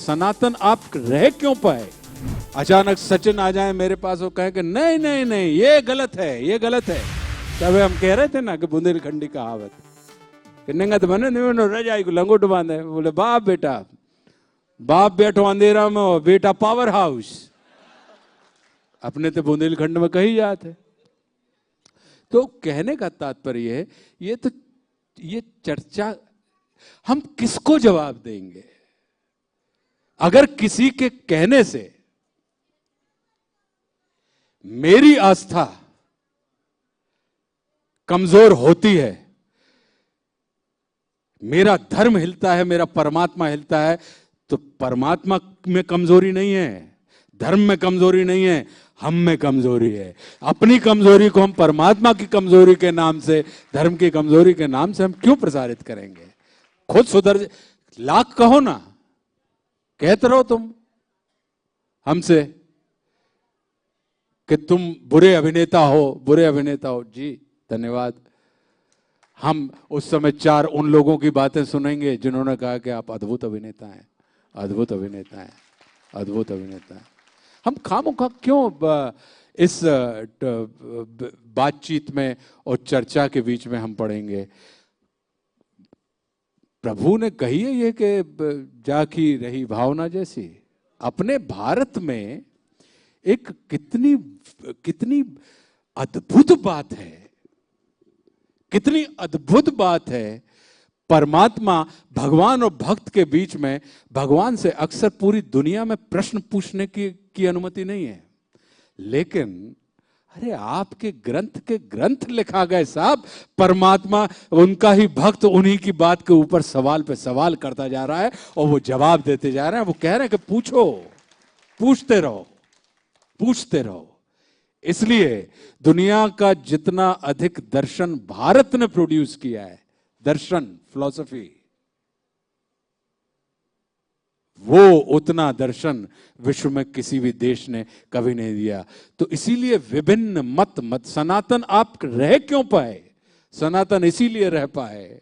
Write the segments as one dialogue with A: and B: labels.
A: सनातन आप रह क्यों पाए। अचानक सचिन आ जाए मेरे पास और कहे कि नहीं नहीं नहीं ये गलत है, ये गलत है। तब हम कह रहे थे ना कि बुंदेलखंडी कहावत कि नंगत बने नहीं रह जाए लंगोट बांधे। बोले बाप बेटा, बाप बैठो अंधेरा में हो, बेटा पावर हाउस। अपने तो बुंदेलखंड में कही जाते। तो कहने का तात्पर्य है ये चर्चा हम किसको जवाब देंगे अगर किसी के कहने से मेरी आस्था कमजोर होती है, मेरा धर्म हिलता है, मेरा परमात्मा हिलता है। तो परमात्मा में कमजोरी नहीं है, धर्म में कमजोरी नहीं है, हम में कमजोरी है। अपनी कमजोरी को हम परमात्मा की कमजोरी के नाम से, धर्म की कमजोरी के नाम से हम क्यों प्रसारित करेंगे। खुद सुधर, लाख कहो ना, कहते रहो तुम हमसे कि तुम बुरे अभिनेता हो, बुरे अभिनेता हो। जी धन्यवाद। हम उस समय 4 उन लोगों की बातें सुनेंगे जिन्होंने कहा कि आप अद्भुत अभिनेता हैं, अद्भुत अभिनेता हैं, अद्भुत अभिनेता हैं। हम खामोखा क्यों इस बातचीत में और चर्चा के बीच में हम पड़ेंगे। प्रभु ने कही है ये कि जाकी रही भावना जैसी। अपने भारत में एक कितनी अद्भुत बात है, कितनी अद्भुत बात है। परमात्मा भगवान और भक्त के बीच में भगवान से अक्सर पूरी दुनिया में प्रश्न पूछने की अनुमति नहीं है, लेकिन अरे आपके ग्रंथ के ग्रंथ लिखा गए साहब। परमात्मा उनका ही भक्त उन्हीं की बात के ऊपर सवाल पे सवाल करता जा रहा है और वो जवाब देते जा रहे हैं। वो कह रहे हैं कि पूछो, पूछते रहो, पूछते रहो। इसलिए दुनिया का जितना अधिक दर्शन भारत ने प्रोड्यूस किया है, दर्शन फिलॉसफी, वो उतना दर्शन विश्व में किसी भी देश ने कभी नहीं दिया। तो इसीलिए विभिन्न मत सनातन आप रह क्यों पाए। सनातन इसीलिए रह पाए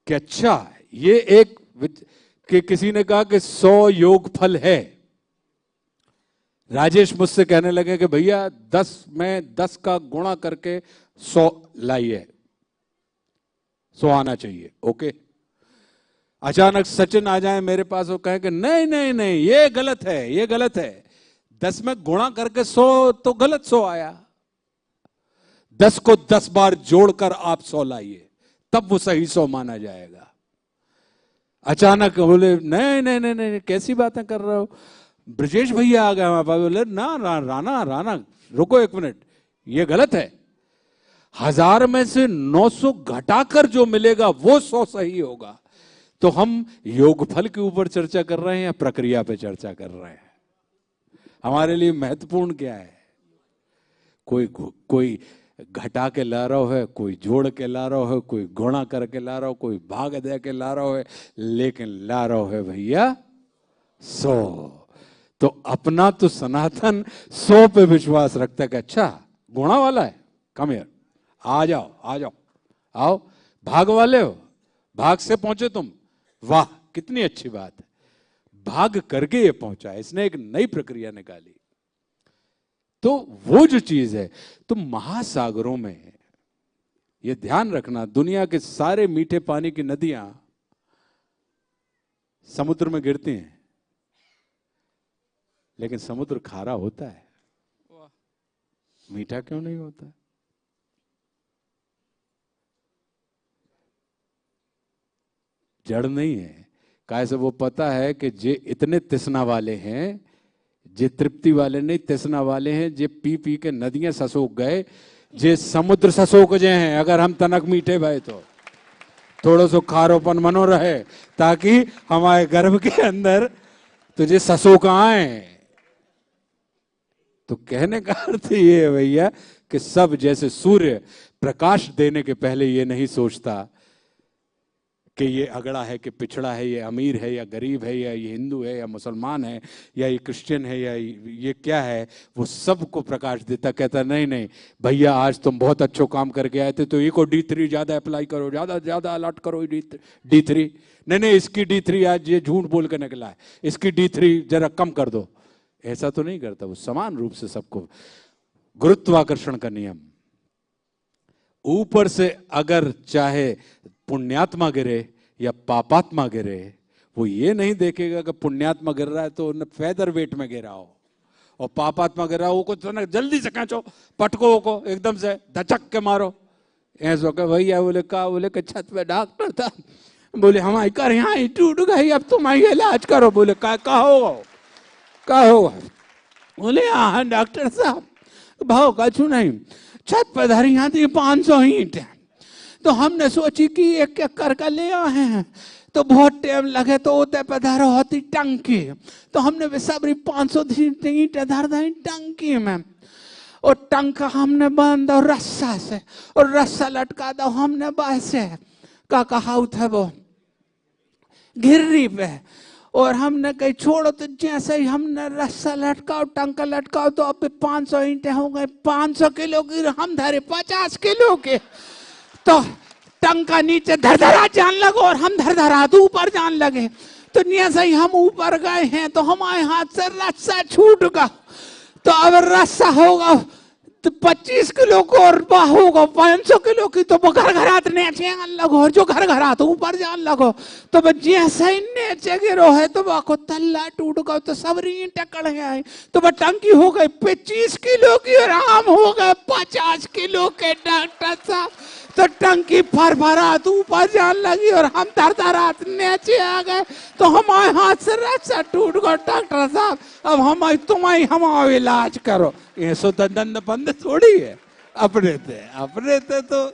A: कि अच्छा ये एक कि किसी ने कहा कि 100 योग फल है। राजेश मुझसे कहने लगे कि भैया 10 में 10 का गुणा करके 100 लाइए, 100 आना चाहिए। ओके। अचानक सचिन आ जाए मेरे पास और कहे कि नहीं नहीं नहीं ये गलत है, ये गलत है। 10 में गुणा करके 100 तो गलत 100 आया। 10 को 10 बार जोड़कर आप 100 लाइए, तब वो सही 100 माना जाएगा। अचानक बोले नहीं नहीं नहीं नहीं कैसी बातें कर रहे हो। ब्रजेश भैया आ गए हमारे पास, बोले ना राना रुको 1 मिनट, ये गलत है। 1000 में से 900 घटाकर जो मिलेगा वो 100 सही होगा। तो हम योगफल के ऊपर चर्चा कर रहे हैं या प्रक्रिया पे चर्चा कर रहे हैं। हमारे लिए महत्वपूर्ण क्या है। कोई घटा के ला रहा है, कोई जोड़ के ला रहा है, कोई गुणा करके ला रहा हो, कोई भाग दे के ला रहा है, लेकिन ला रहा है भैया 100। तो अपना तो सनातन 100 पे विश्वास रखता है कि अच्छा गुणा वाला है, कम हियर, आ जाओ आ जाओ, आओ। भाग वाले हो, भाग से पहुंचे तुम, वाह कितनी अच्छी बात है। भाग करके ये पहुंचा, इसने एक नई प्रक्रिया निकाली। तो वो जो चीज है, तो महासागरों में ये ध्यान रखना, दुनिया के सारे मीठे पानी की नदियां समुद्र में गिरती हैं, लेकिन समुद्र खारा होता है, मीठा क्यों नहीं होता। जड़ नहीं है, कैसे वो पता है कि जे इतने तिसना वाले हैं, जे तृप्ति वाले नहीं तिसना वाले हैं, जे पी पी के नदियां ससोक गए, जे समुद्र ससोक जे हैं। अगर हम तनक मीठे भाई तो थोड़ा सो खारोपन मनो रहे, ताकि हमारे गर्भ के अंदर तुझे ससोक आए। तो कहने का अर्थ ये है भैया कि सब जैसे सूर्य प्रकाश देने के पहले ये नहीं सोचता कि ये अगड़ा है कि पिछड़ा है, ये अमीर है या गरीब है, या ये हिंदू है या मुसलमान है, या ये क्रिश्चियन है या ये क्या है, वो सबको प्रकाश देता। कहता नहीं नहीं भैया, आज तुम बहुत अच्छो काम करके आए थे, तो ये को D3 ज्यादा अप्लाई करो, ज्यादा ज्यादा अलॉट करो D3। नहीं नहीं, इसकी D3 आज ये झूठ बोल के निकला है, इसकी D3 जरा कम कर दो। ऐसा तो नहीं करता वो, समान रूप से सबको। गुरुत्वाकर्षण का नियम, ऊपर से अगर चाहे पुण्यात्मा गिरे या पापात्मा गिरे, वो ये नहीं देखेगा कि पुण्यात्मा गिर रहा है तो फेदर वेट में गिरा हो, और पापात्मा गिर रहा हो को तो ना जल्दी से खींचो, पटको को एकदम से धचक के मारो। ऐसा कह भैया, बोले का, बोले कि छत पे डॉक्टर था, बोले हमारी कर यहाँ ही टूट गई, अब तुम आई इलाज करो। बोले का होगा? बोले हाँ डॉक्टर साहब, भाव कछु नहीं, छत पर धरी यहाँ थी 500 ईंट, तो हमने सोची कि एक एक करके ले आए हैं, तो बहुत टाइम लगे, तो उते पे धर होती टंकी, तो हमने बेसब्री 500 ईंट धर दी टंकी में, और टंका हमने बांध दो रस्सा से, और रस्सा लटका दो हमने वैसे का कहा था वो घिर्री पे, और हमने कहीं छोड़ो, तो जैसे ही हमने रस्सा लटकाओ, टंका लटकाओ, तो अब 500 ईंटें हो गए 500 किलो की, हम धरे 50 किलो के, तो टंका नीचे धरधरा जान लगो और हम धरधरा ऊपर जान लगे। तो जैसे ही हम ऊपर गए हैं तो हमारे हाथ से रस्सा छूट गया, तो अब रस्सा होगा तो 25 किलो को, और होगा 500 किलो की, तो वो घर घरात नीचे आन लगो, और जो घर घरात ऊपर जान लगो, तो वो जैसे ही नीचे गिरो है तो वो को तल्ला टूट गया, तो सब ईंटें कड़ गए, तो वो टंकी हो गई 25 किलो की, और हम हो गए 50 किलो के। डॉक्टर साहब, तो टंकी फरफरात ऊपर जान लगी और हम धरधरात नीचे आ गए, तो हमारे हाथ से रस्सा टूट गया। डॉक्टर साहब, अब हमारा इलाज करो। ये सो दंड बंद थोड़ी है, अपने थे तो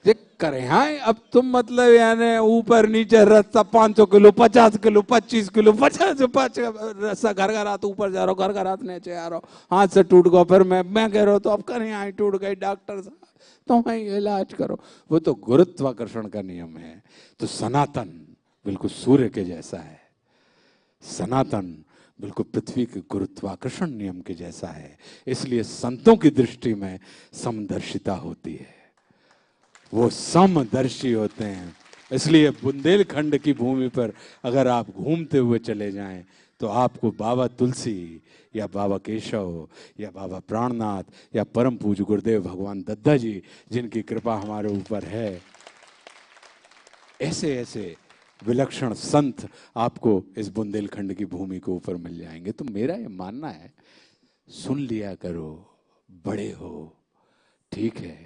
A: ये करे। हाँ, अब तुम मतलब यानी ऊपर नीचे रस्सा 500 किलो 50 किलो 25 किलो 50 रस्सा घर घरात ऊपर जा रहा हो, घर घरात नीचे आ रहा हो, हाथ से टूट गया, फिर मैं कह रहा हूँ तो अब करें आई टूट गई, डॉक्टर साहब तुम इलाज करो। वो तो गुरुत्वाकर्षण का नियम है। तो सनातन बिल्कुल सूर्य के जैसा है, सनातन बिल्कुल पृथ्वी के गुरुत्वाकर्षण नियम के जैसा है। इसलिए संतों की दृष्टि में समदर्शिता होती है, वो समदर्शी होते हैं। इसलिए बुंदेलखंड की भूमि पर अगर आप घूमते हुए चले जाएं तो आपको बाबा तुलसी या बाबा केशव या बाबा प्राणनाथ या परम पूज्य गुरुदेव भगवान दद्दा जी, जिनकी कृपा हमारे ऊपर है, ऐसे ऐसे विलक्षण संत आपको इस बुंदेलखंड की भूमि के ऊपर मिल जाएंगे। तो मेरा ये मानना है, सुन लिया करो, बड़े हो, ठीक है,